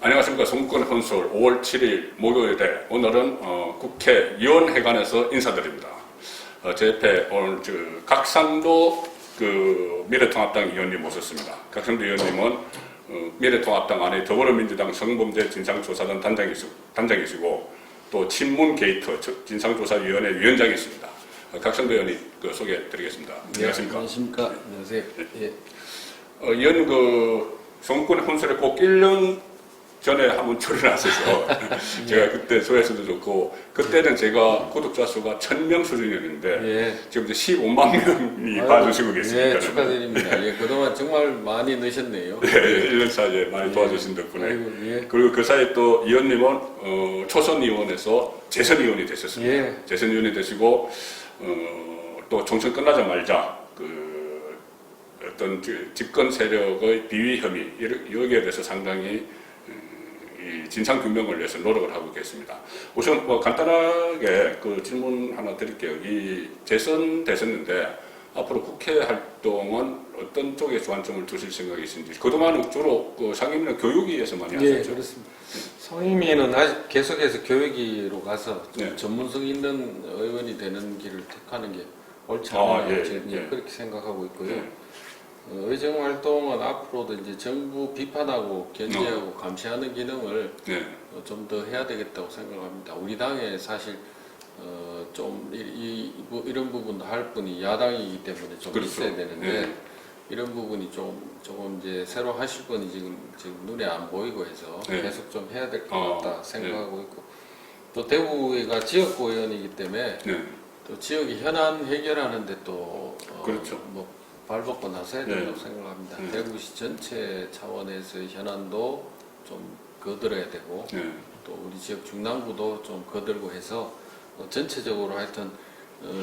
안녕하십니까. 송권 헌술 5월 7일 목요일에 오늘은 국회의원회관에서 인사드립니다. 제 옆에 오늘 각상도 미래통합당 의원님 모셨습니다. 각상도 의원님은 미래통합당 안에 더불어민주당 성범죄 진상조사단 단장이시고 또 친문 게이트 진상조사위원회 위원장이십니다. 각상도 의원님 소개해드리겠습니다. 안녕하십니까. 안녕하십니까. 안녕하세요. 예. 의원님 송권 헌술에 꼭 1년 전에 한번 출연하셔서 제가 그때 조회수도 좋고 그때는 제가 구독자 수가 1000명 수준이었는데 지금 이제 15만 명이 봐주시고 계십니다. 예, 축하드립니다. 예, 그동안 정말 많이 넣으셨네요. 네, 1년 사이에 많이 도와주신 덕분에. 아이고, 예. 그리고 그 사이에 또 의원님은 초선 의원에서 재선 의원이 되셨습니다. 예. 재선 의원이 되시고 또 총선 끝나자마자 어떤 집권 세력의 비위 혐의 여기에 대해서 상당히 진상 규명을 위해서 노력을 하고 계십니다. 우선 간단하게 질문 하나 드릴게요. 이 재선 되셨는데 앞으로 국회 활동은 어떤 쪽에 주안점을 두실 생각이신지. 그동안은 주로 상임위나 교육위에서 많이 하셨죠? 예, 그렇습니다. 상임위는 아직 계속해서 교육위로 가서 네. 전문성 있는 의원이 되는 길을 택하는 게 옳지 않나 그렇게 생각하고 있고요. 예. 의정 활동은 앞으로도 이제 정부 비판하고 견제하고 감시하는 기능을 좀 더 해야 되겠다고 생각합니다. 우리 당에 사실 좀 이런 부분도 할 분이 야당이기 때문에 좀 그렇죠. 있어야 되는데 이런 부분이 조금 이제 새로 하실 분이 지금 눈에 안 보이고 해서 계속 좀 해야 될 것 같다 생각하고 있고 또 대구가 지역구 의원이기 때문에 또 지역의 현안 해결하는데 또 그렇죠. 발벗고 나서야 된다고 생각합니다. 대구시 전체 차원에서의 현안도 좀 거들어야 되고 또 우리 지역 중남구도 좀 거들고 해서 전체적으로 하여튼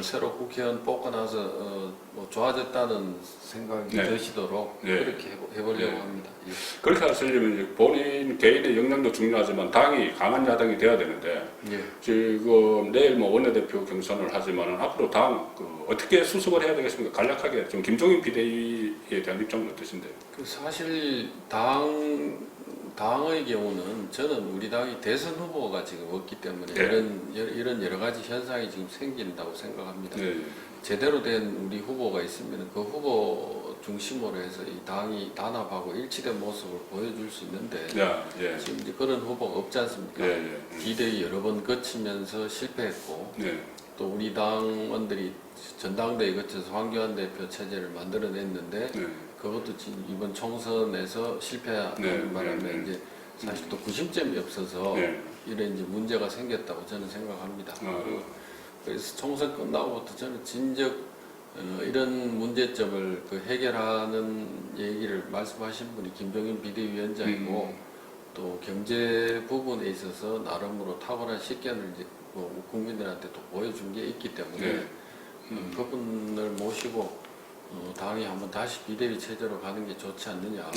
새로 국회의원 뽑고 나서 좋아졌다는 생각이 드시도록 그렇게 해보려고 합니다. 예. 그렇게 하시려면 본인 개인의 역량도 중요하지만 당이 강한 야당이 돼야 되는데 지금 내일 원내대표 경선을 하지만 앞으로 당 어떻게 수습을 해야 되겠습니까? 간략하게 좀 김종인 비대위에 대한 입장은 어떠신데요? 사실 당의 경우는 저는 우리 당이 대선 후보가 지금 없기 때문에 이런 여러 가지 현상이 지금 생긴다고 생각합니다. 제대로 된 우리 후보가 있으면 그 후보 중심으로 해서 이 당이 단합하고 일치된 모습을 보여줄 수 있는데 지금 이제 그런 후보가 없지 않습니까? 비대위 여러 번 거치면서 실패했고 또 우리 당원들이 전당대회 거쳐서 황교안 대표 체제를 만들어냈는데 그것도 지금 이번 총선에서 실패하는 바람에 이제 사실 또 구심점이 없어서 이런 이제 문제가 생겼다고 저는 생각합니다. 그래서 총선 끝나고부터 저는 진즉 이런 문제점을 해결하는 얘기를 말씀하신 분이 김종인 비대위원장이고 또 경제 부분에 있어서 나름으로 탁월한 식견을 이제 국민들한테 또 보여준 게 있기 때문에 그분을 모시고 당이 한번 다시 비대위 체제로 가는 게 좋지 않느냐.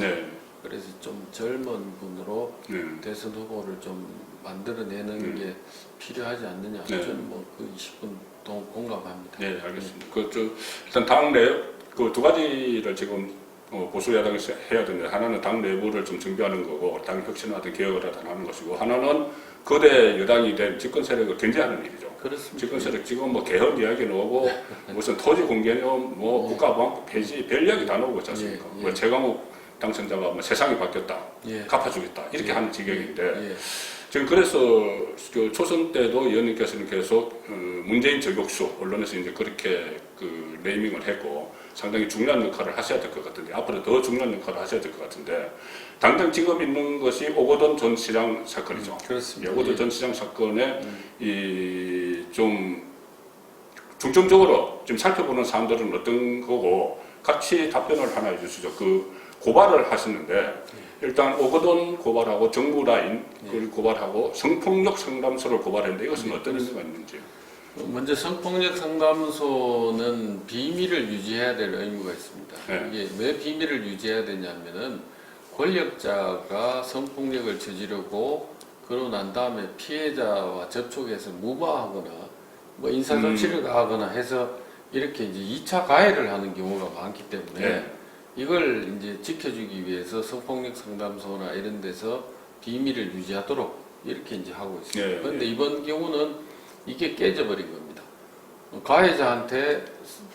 그래서 좀 젊은 분으로 대선 후보를 좀 만들어내는 게 필요하지 않느냐. 저는 그 20분 동안 공감합니다. 네, 알겠습니다. 일단 당 내 두 가지를 지금 보수 야당에서 해야 되는데 하나는 당 내부를 좀 정비하는 거고 당 혁신화된 개혁을 하는 것이고 하나는 거대 여당이 된 집권 세력을 견제하는 일이죠. 그렇습니다. 집권 세력 지금 개헌 이야기 나오고 무슨 토지 공개념, 국가보안법 폐지 별 이야기 다 나오고 있지 않습니까? 최강욱 당선자가 세상이 바뀌었다, 갚아주겠다 이렇게 하는 지경인데 지금 그래서 초선 때도 의원님께서는 계속 문재인 저격수 언론에서 이제 그렇게 네이밍을 했고 상당히 중요한 역할을 하셔야 될 것 같은데 앞으로 더 중요한 역할을 하셔야 될 것 같은데 당장 지금 있는 것이 오거돈 전 시장 사건이죠. 그렇습니다. 오거돈 전 시장 사건에 좀 중점적으로 좀 살펴보는 사람들은 어떤 거고 같이 답변을 하나 해주시죠. 고발을 하시는데 일단 오거돈 고발하고 정부 라인 그걸 고발하고 성폭력 상담소를 고발했는데 이것은 어떤 의미가 있는지요? 먼저 성폭력 상담소는 비밀을 유지해야 될 의무가 있습니다. 이게 왜 비밀을 유지해야 되냐면은 권력자가 성폭력을 저지르고 그러고 난 다음에 피해자와 접촉해서 무마하거나 인사조치를 가하거나 해서 이렇게 이제 2차 가해를 하는 경우가 많기 때문에 이걸 이제 지켜주기 위해서 성폭력 상담소나 이런 데서 비밀을 유지하도록 이렇게 이제 하고 있습니다. 예, 그런데 예. 이번 경우는 이게 깨져버린 겁니다. 가해자한테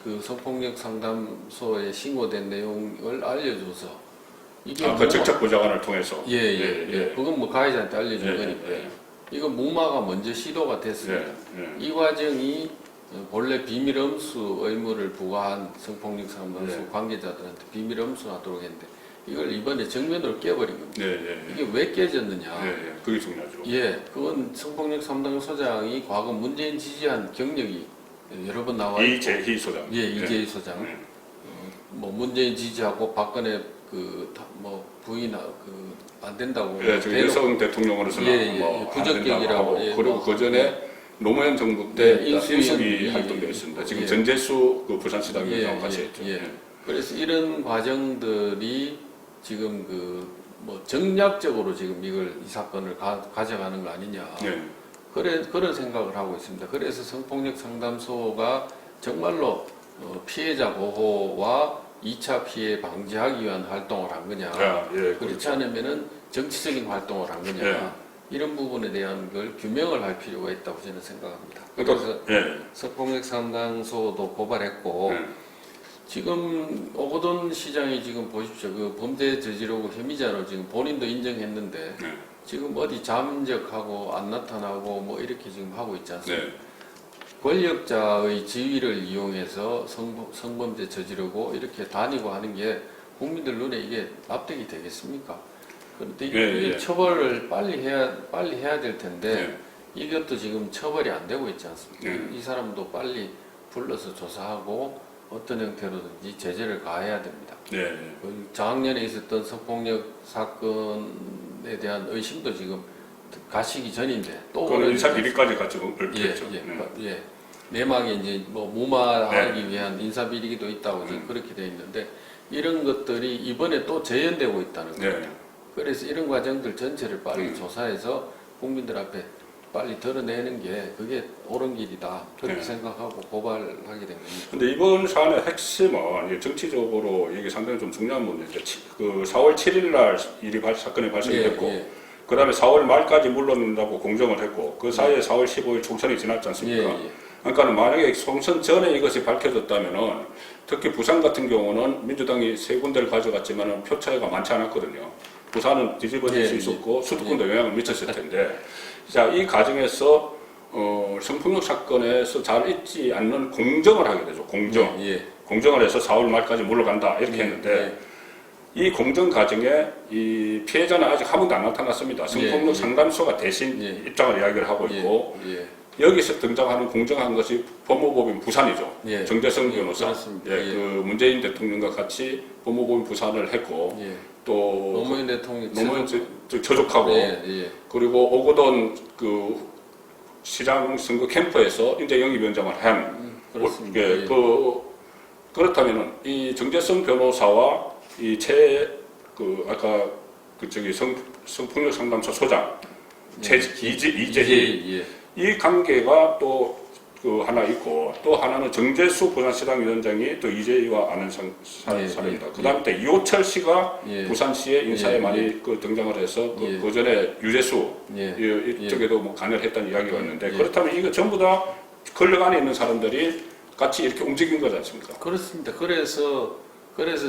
그 성폭력 상담소에 신고된 내용을 알려줘서 이게 그 직접 보좌관을 통해서. 예. 그건 뭐 가해자한테 알려준 예, 거니까. 예. 이거 무마가 먼저 시도가 됐습니다. 이 과정이 본래 비밀 엄수 의무를 부과한 성폭력 상담소 관계자들한테 비밀 엄수하도록 했는데 이걸 이번에 정면으로 깨버린 겁니다. 이게 왜 깨졌느냐? 그게 중요하죠. 그건 성폭력 상담소장이 과거 문재인 지지한 경력이 여러 번 나와 있고. 이재희 소장. 이재희 소장. 뭐 문재인 지지하고 박근혜 뭐 부인 안 된다고. 저 여성 대통령으로서는 뭐 부적격이라고. 그리고 그 전에 노무현 정부 때 인수위 활동되었습니다. 지금 전재수 그 부산시당위원장 같이 했죠. 그래서 이런 과정들이 지금 뭐 정략적으로 지금 이 사건을 가져가는 거 아니냐. 그런 생각을 하고 있습니다. 그래서 성폭력 상담소가 정말로 피해자 보호와 2차 피해 방지하기 위한 활동을 한 거냐. 그렇지 그렇죠. 않으면은 정치적인 활동을 한 거냐. 이런 부분에 대한 걸 규명을 할 필요가 있다고 저는 생각합니다. 그래서 성폭력 상담소도 고발했고 지금 오거돈 시장이 지금 보십시오. 그 범죄 저지르고 혐의자로 지금 본인도 인정했는데 지금 어디 잠적하고 안 나타나고 뭐 이렇게 지금 하고 있지 않습니까? 권력자의 지위를 이용해서 성범죄 저지르고 이렇게 다니고 하는 게 국민들 눈에 이게 납득이 되겠습니까? 그런데 이게 처벌을 빨리 해야 될 텐데 이것도 지금 처벌이 안 되고 있지 않습니까? 이 사람도 빨리 불러서 조사하고 어떤 형태로든지 제재를 가해야 됩니다. 작년에 있었던 성폭력 사건에 대한 의심도 지금 가시기 전인데 또 그건 인사 비리까지 같이 얽혔죠. 내막에 이제 뭐 무마하기 위한 인사 비리기도 있다고 지금 그렇게 돼 있는데 이런 것들이 이번에 또 재현되고 있다는 거예요. 그래서 이런 과정들 전체를 빨리 조사해서 국민들 앞에 빨리 드러내는 게 그게 옳은 길이다. 그렇게 생각하고 고발하게 된 겁니다. 근데 이번 사안의 핵심은 정치적으로 이게 상당히 좀 중요한 문제인데 그 4월 7일 날 사건이 발생했고 그 다음에 4월 말까지 물러난다고 공정을 했고 그 사이에 4월 15일 총선이 지났지 않습니까? 그러니까 만약에 총선 전에 이것이 밝혀졌다면은 특히 부산 같은 경우는 민주당이 3군데를 가져갔지만 표 차이가 많지 않았거든요. 부산은 뒤집어질 수 있었고 수도권도 영향을 미쳤을 텐데 자, 이 과정에서 성폭력 사건에서 잘 있지 않는 공정을 하게 되죠. 공정을 해서 4월 말까지 물러간다 이렇게 했는데 이 공정 과정에 이 피해자는 아직 한 번도 안 나타났습니다. 성폭력 상담소가 대신 입장을 이야기를 하고 있고 여기서 등장하는 공정한 것이 법무법인 부산이죠. 정재성 변호사, 그 문재인 대통령과 같이 법무법인 부산을 했고 또 노무현 대통령 저족하고 그리고 오거돈 그 시장 선거 캠프에서 이제 영입위원장을 한 그렇다면은 이 정재성 변호사와 이 아까 성폭력 상담소 소장 이재희 이 관계가 또 하나 있고 또 하나는 정재수 부산시당 위원장이 또 이재희와 아는 사람입니다. 그 다음에 또 이호철 씨가 부산시에 인사에 많이 등장을 해서 그 전에 유재수 이쪽에도 뭐 관여를 했다는 이야기가 있는데 그렇다면 이거 전부 다 권력 안에 있는 사람들이 같이 이렇게 움직인 거지 않습니까? 그렇습니다. 그래서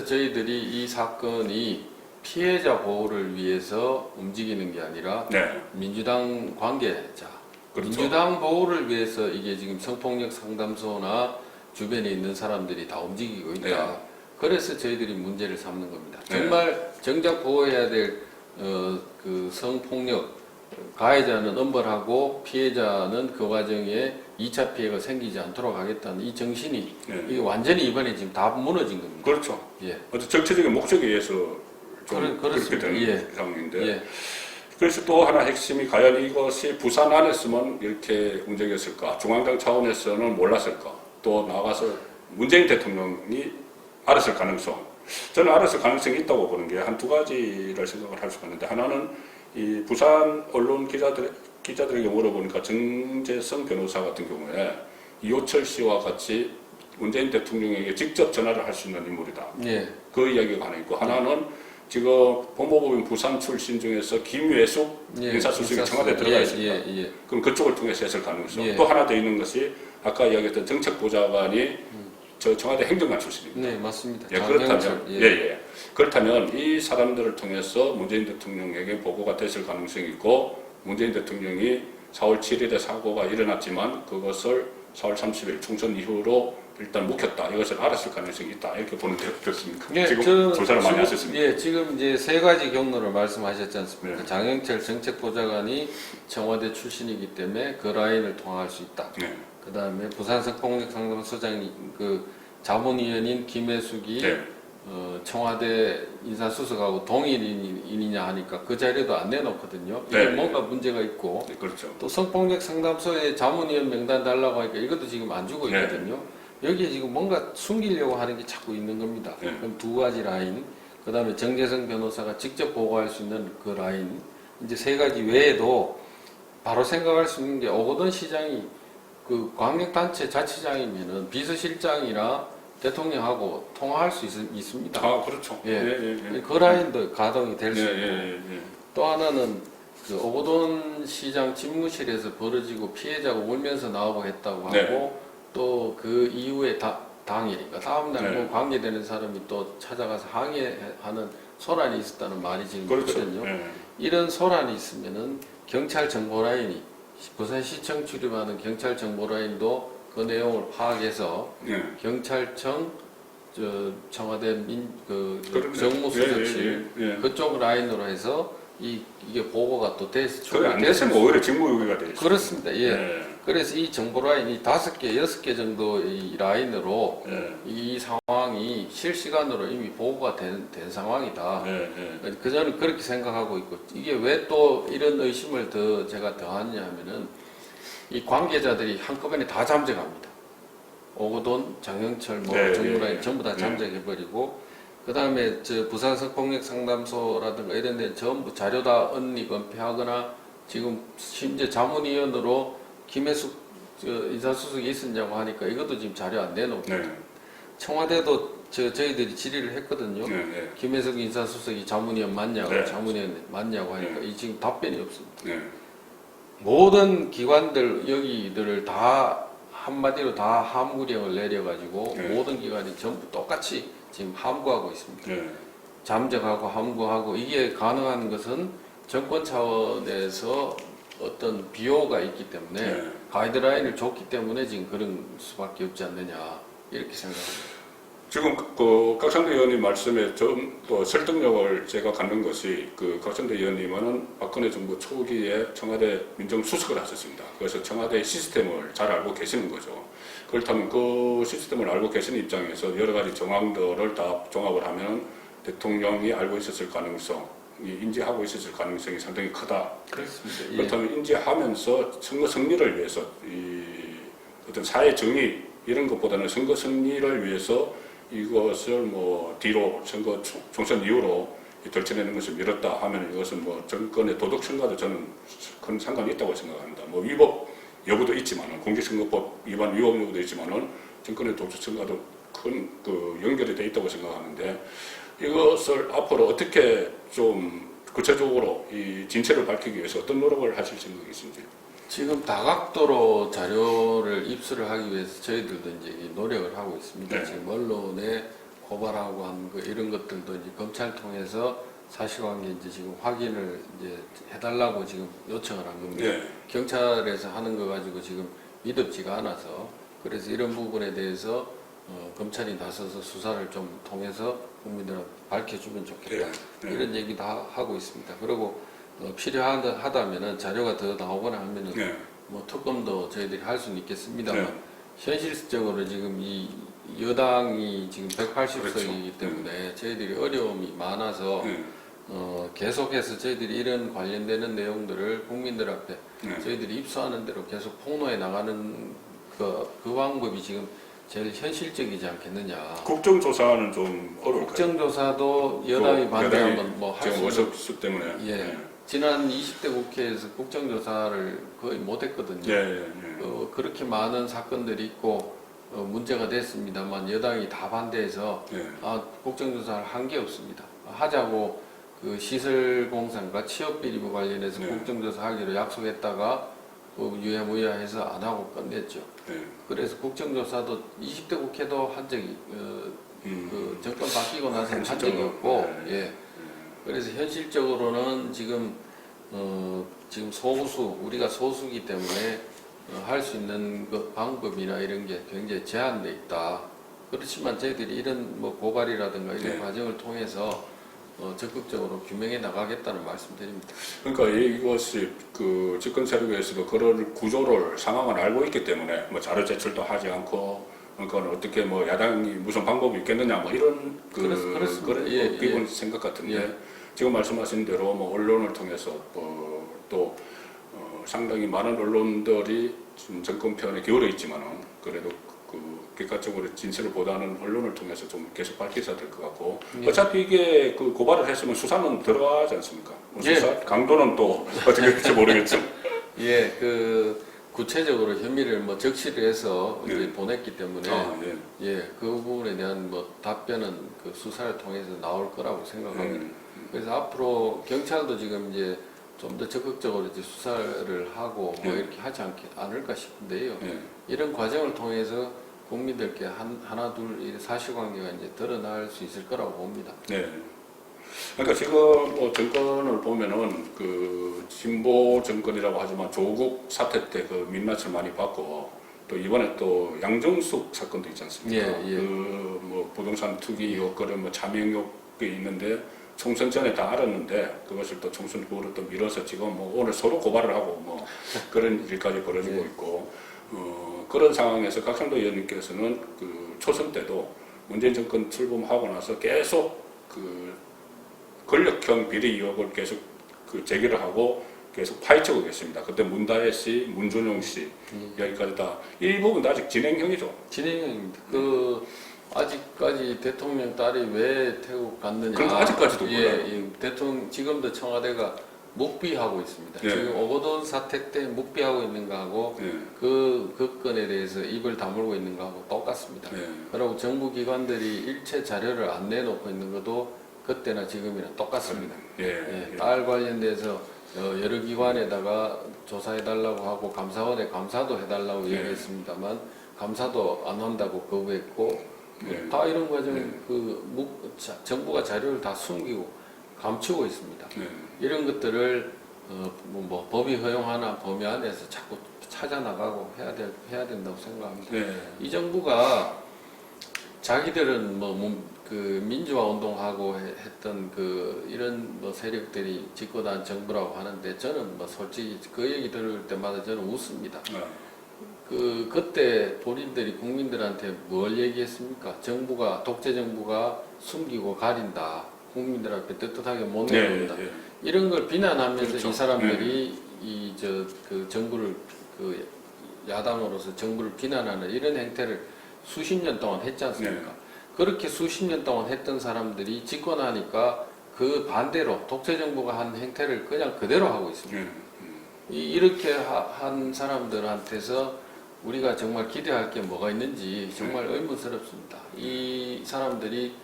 저희들이 이 사건이 피해자 보호를 위해서 움직이는 게 아니라 민주당 관계자 민주당 보호를 위해서 이게 지금 성폭력 상담소나 주변에 있는 사람들이 다 움직이고 있다. 그래서 저희들이 문제를 삼는 겁니다. 정말 정작 보호해야 될 그 성폭력 가해자는 엄벌하고 피해자는 그 과정에 2차 피해가 생기지 않도록 하겠다는 이 정신이 이게 완전히 이번에 지금 다 무너진 겁니다. 그렇죠. 어떤 정치적인 목적에 의해서 그렇게 되는 상황인데 그래서 또 하나 핵심이 과연 이것이 부산 안에서만 이렇게 움직였을까? 중앙당 차원에서는 몰랐을까? 또 나가서 문재인 대통령이 알았을 가능성. 저는 알았을 가능성이 있다고 보는 게 한 두 가지를 생각을 할 수가 있는데 하나는 이 부산 언론 기자들에게 물어보니까 정재성 변호사 같은 경우에 이호철 씨와 같이 문재인 대통령에게 직접 전화를 할 수 있는 인물이다. 그 이야기가 하나 있고 하나는 지금 법무법인 부산 출신 중에서 김외숙 인사수석이 청와대에 들어가 있습니다. 그럼 그쪽을 통해서 했을 가능성. 또 하나 더 있는 것이 아까 이야기했던 정책보좌관이 저 청와대 행정관 출신입니다. 네, 맞습니다. 그렇다면 이 사람들을 통해서 문재인 대통령에게 보고가 됐을 가능성이 있고 문재인 대통령이 4월 7일에 사고가 일어났지만 그것을 4월 30일 총선 이후로 일단 묵혔다. 이것을 알았을 가능성이 있다. 이렇게 보는데 어떻습니까? 지금 조사를 많이 하셨습니다. 예, 지금 이제 세 가지 경로를 말씀하셨지 않습니까? 네. 장영철 정책보좌관이 청와대 출신이기 때문에 그 라인을 통할 수 있다. 네. 그 다음에 부산 성폭력상담소장 그 자문위원인 김혜숙이 청와대 인사수석하고 동일인이냐 하니까 그 자료도 안 내놓거든요. 이게 뭔가 문제가 있고 그렇죠. 또 성폭력 상담소에 자문위원 명단 달라고 하니까 이것도 지금 안 주고 있거든요. 여기에 지금 뭔가 숨기려고 하는 게 자꾸 있는 겁니다. 그럼 두 가지 라인, 그 다음에 정재성 변호사가 직접 보고할 수 있는 그 라인, 이제 세 가지 외에도 바로 생각할 수 있는 게 오거돈 시장이 그 광역단체 자치장이면은 비서실장이나 대통령하고 통화할 수 있습니다. 아, 그렇죠. 그 라인도 가동이 될 수 있고 또 하나는 그 오거돈 시장 집무실에서 벌어지고 피해자가 울면서 나오고 했다고 하고 또 그 이후에 당일이니까 다음날 뭐 관계되는 사람이 또 찾아가서 항의하는 소란이 있었다는 말이 지금 있거든요. 이런 소란이 있으면은 경찰 정보라인이 부산시청 출입하는 경찰 정보라인도 그 내용을 파악해서 경찰청 청와대 정무수석실 그쪽 라인으로 해서 이게 보고가 또 돼서 그게 안 됐으면 오히려 직무유기가 되죠. 그렇습니다. 그래서 이 정보 라인이 5개, 6개 정도의 라인으로 이 상황이 실시간으로 이미 보고가 된 상황이다. 저는 그렇게 생각하고 있고 이게 왜 또 이런 의심을 제가 더하냐 하면은 이 관계자들이 한꺼번에 다 잠적합니다. 오거돈, 장영철, 정무라인 전부 다 잠적해버리고 그 다음에 부산 성폭력상담소라든가 이런 데 전부 자료 다 언리 은폐하거나 지금 심지어 자문위원으로 김혜숙 인사수석이 있었냐고 하니까 이것도 지금 자료 안 내놓고 청와대도 저희들이 질의를 했거든요. 김혜숙 인사수석이 자문위원 맞냐고 자문위원 맞냐고 하니까 이 지금 답변이 없습니다. 모든 기관들 여기들을 다 한마디로 다 함구령을 내려가지고 모든 기관이 전부 똑같이 지금 함구하고 있습니다. 잠적하고 함구하고 이게 가능한 것은 정권 차원에서 어떤 비호가 있기 때문에 가이드라인을 줬기 때문에 지금 그런 수밖에 없지 않느냐 이렇게 생각합니다. 지금 그 각선대 의원님 말씀에 좀 또 설득력을 제가 갖는 것이 그 각선대 의원님은 박근혜 정부 초기에 청와대 민정수석을 하셨습니다. 그래서 청와대 시스템을 잘 알고 계시는 거죠. 그렇다면 그 시스템을 알고 계시는 입장에서 여러 가지 정황들을 다 종합을 하면 대통령이 알고 있었을 가능성, 인지하고 있었을 가능성이 상당히 크다. 그렇습니다. 그렇다면 인지하면서 선거 승리를 위해서 이 어떤 사회 정의 이런 것보다는 선거 승리를 위해서 이것을 뭐 뒤로 선거 총선 이후로 덜쳐내는 것을 미뤘다 하면 이것은 뭐 정권의 도덕성과도 저는 큰 상관이 있다고 생각합니다. 뭐 위법 여부도 있지만은 공직선거법 위반 위법 여부도 있지만은 정권의 도덕성과도 큰 그 연결이 돼 있다고 생각하는데 이것을 앞으로 어떻게 좀 구체적으로 이 진실을 밝히기 위해서 어떤 노력을 하실 생각이신지? 지금 다각도로 자료를 입수를 하기 위해서 저희들도 이제 노력을 하고 있습니다. 지금 언론에 고발하고 한 이런 것들도 이제 검찰 통해서 사실관계 이제 지금 확인을 이제 해달라고 지금 요청을 한 겁니다. 경찰에서 하는 거 가지고 지금 믿음지가 않아서 그래서 이런 부분에 대해서 검찰이 나서서 수사를 좀 통해서 국민들한테 밝혀주면 좋겠다. 이런 얘기도 하고 있습니다. 그리고 필요하다면은 자료가 더 나오거나 하면은 뭐 특검도 저희들이 할 수는 있겠습니다만 현실적으로 지금 이 여당이 지금 180석이기 때문에 저희들이 어려움이 많아서 계속해서 저희들이 이런 관련되는 내용들을 국민들 앞에 저희들이 입수하는 대로 계속 폭로해 나가는 그 방법이 지금 제일 현실적이지 않겠느냐. 국정조사는 좀 어려울까요? 국정조사도 여당이 반대하면 뭐 할 수 있는 수 때문에. 지난 20대 국회에서 국정조사를 거의 못했거든요. 그렇게 많은 사건들이 있고 문제가 됐습니다만 여당이 다 반대해서 국정조사를 한 게 없습니다. 하자고 그 시설공사인가 취업비리부 관련해서 네. 국정조사 하기로 약속했다가 그 유야무야해서 안 하고 끝냈죠. 네. 그래서 국정조사도 20대 국회도 한 적이 그 정권 바뀌고 나서 한 적이 없고, 네. 예. 그래서 현실적으로는 지금 지금 소수 우리가 소수기 때문에 할 수 있는 그 방법이나 이런 게 굉장히 제한돼 있다. 그렇지만 저희들이 이런 뭐 고발이라든가 이런 네. 과정을 통해서 적극적으로 규명해 나가겠다는 말씀드립니다. 그러니까 이것이 그 집권 세력에서도 그런 구조를 상황을 알고 있기 때문에 뭐 자료 제출도 하지 않고 그러니까 어떻게 뭐 야당이 무슨 방법이 있겠느냐 뭐 이런 그런 예, 기본 예. 생각 같은데 예. 지금 말씀하신 대로 뭐 언론을 통해서 또 상당히 많은 언론들이 지금 정권 편에 기울어 있지만은 그래도 그 객관적으로 진실을 보다는 언론을 통해서 좀 계속 밝혀져야 될 것 같고 예. 어차피 이게 그 고발을 했으면 수사는 들어가지 않습니까? 뭐 예. 수사 강도는 또 어떻게 될지 모르겠죠. 예, 그 구체적으로 혐의를 뭐 적시를 해서 네. 이제 보냈기 때문에 예. 예, 그 부분에 대한 뭐 답변은 그 수사를 통해서 나올 거라고 생각합니다. 그래서 앞으로 경찰도 지금 이제 좀 더 적극적으로 이제 수사를 하고 뭐 네. 이렇게 하지 않을까 싶은데요. 예. 이런 과정을 통해서 국민들께 하나 둘 이 사실관계가 이제 드러날 수 있을 거라고 봅니다. 네. 그러니까 지금 뭐 정권을 보면은 그 진보 정권이라고 하지만 조국 사태 때 그 민낯을 많이 받고 또 이번에 또 양정숙 사건도 있지 않습니까? 예, 예. 그 뭐 부동산 투기 의혹, 그런 뭐 자명 의혹이 있는데 총선 전에 다 알았는데 그것을 또 총선 후로 또 밀어서 지금 뭐 오늘 서로 고발을 하고 뭐 그런 일까지 벌어지고 예. 있고 그런 상황에서 각상도 의원님께서는 그 초선 때도 문재인 정권 출범하고 나서 계속 그 권력형 비리 의혹을 계속 그 제기를 하고 계속 파헤치고 계십니다. 그때 문다혜 씨, 문준용 씨 여기까지 다 일부분 아직 진행형이죠. 진행형입니다. 그 아직까지 대통령 딸이 왜 태국 갔느냐? 그러니까 아직까지도 예, 몰라요. 예, 대통령 지금도 청와대가 묵비하고 있습니다. 예. 지금 오거돈 사태 때 묵비하고 있는 거하고 예. 그 건에 대해서 입을 다물고 있는 거하고 똑같습니다. 예. 그리고 정부 기관들이 일체 자료를 안 내놓고 있는 것도 그때나 지금이나 똑같습니다. 예. 예, 딸 관련돼서 여러 기관에다가 조사해달라고 하고 감사원에 감사도 해달라고 예. 얘기했습니다만 감사도 안 한다고 거부했고 예. 다 이런 과정 예. 정부가 자료를 다 숨기고 감추고 있습니다. 예. 이런 것들을 뭐 법이 허용하나 범위 안에서 자꾸 찾아 나가고 해야 된다고 생각합니다. 예. 이 정부가 자기들은 그 민주화 운동하고 했던 그 이런 뭐 세력들이 집권한 정부라고 하는데 저는 뭐 솔직히 그 얘기 들을 때마다 저는 웃습니다. 그때 본인들이 국민들한테 뭘 얘기했습니까? 독재 정부가 숨기고 가린다. 국민들 앞에 떳떳하게 못 내놓는다. 예. 이런 걸 비난하면서 그렇죠. 이 사람들이 그 정부를 그 야당으로서 정부를 비난하는 이런 행태를 수십 년 동안 했지 않습니까? 네. 그렇게 수십 년 동안 했던 사람들이 집권하니까 그 반대로 독재 정부가 한 행태를 그냥 그대로 하고 있습니다. 이렇게 한 사람들한테서 우리가 정말 기대할 게 뭐가 있는지 정말 의문스럽습니다. 이 사람들이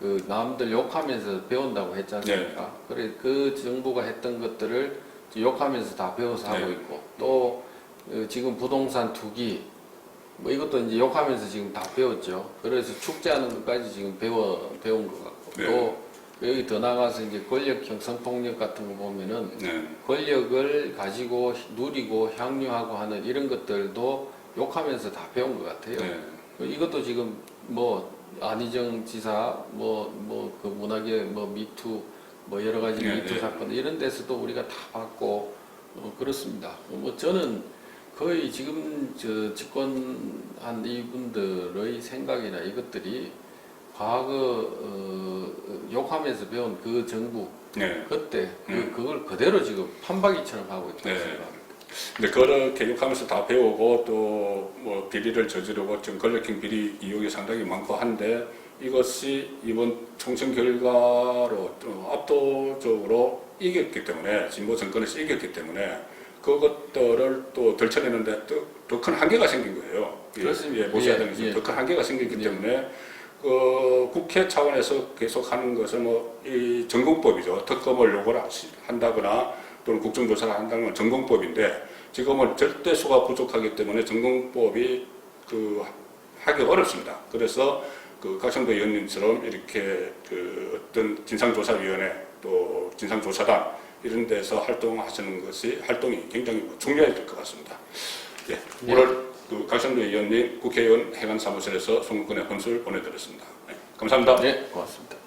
그 남들 욕하면서 배운다고 했지 않습니까? 그래 그 정부가 했던 것들을 욕하면서 다 배워서 하고 네. 있고 또 지금 부동산 투기 뭐 이것도 이제 욕하면서 지금 다 배웠죠. 그래서 축제하는 것까지 지금 배운 것 같고 네. 또 여기 더 나가서 이제 권력형 성폭력 같은 거 보면은 권력을 가지고 누리고 향유하고 하는 이런 것들도 욕하면서 다 배운 것 같아요. 이것도 지금 뭐 안희정 지사 그 문학의 미투 여러 가지 미투 사건 이런 데서도 우리가 다 봤고 그렇습니다. 저는 거의 지금 집권한 이분들의 생각이나 이것들이 과거 욕하면서 배운 그 정부 그때 그걸 그대로 지금 판박이처럼 하고 있다고 생각합니다. 근데 그렇게 욕하면서 다 배우고 또 뭐 비리를 저지르고 지금 권력형 비리 이용이 상당히 많고 한데 이것이 이번 총선 결과로 압도적으로 이겼기 때문에 진보 정권에서 이겼기 때문에 그것들을 또 덜쳐내는데 더 큰 한계가 생긴 거예요. 그렇습니다. 보셔야 되는 더 큰 한계가 생겼기 때문에 국회 차원에서 계속 하는 것은 이 전공법이죠. 특검을 요구를 한다거나 또는 국정조사를 한다는 건 전공법인데 지금은 절대수가 부족하기 때문에 전공법이 하기 어렵습니다. 그래서 각성도 의원님처럼 이렇게 어떤 진상조사위원회 또 진상조사단 이런 데서 활동하시는 활동이 굉장히 중요해질 것 같습니다. 예, 오늘 각성도 의원님 국회의원 행안사무실에서 송근의 혼수를 보내드렸습니다. 네, 감사합니다. 네, 고맙습니다.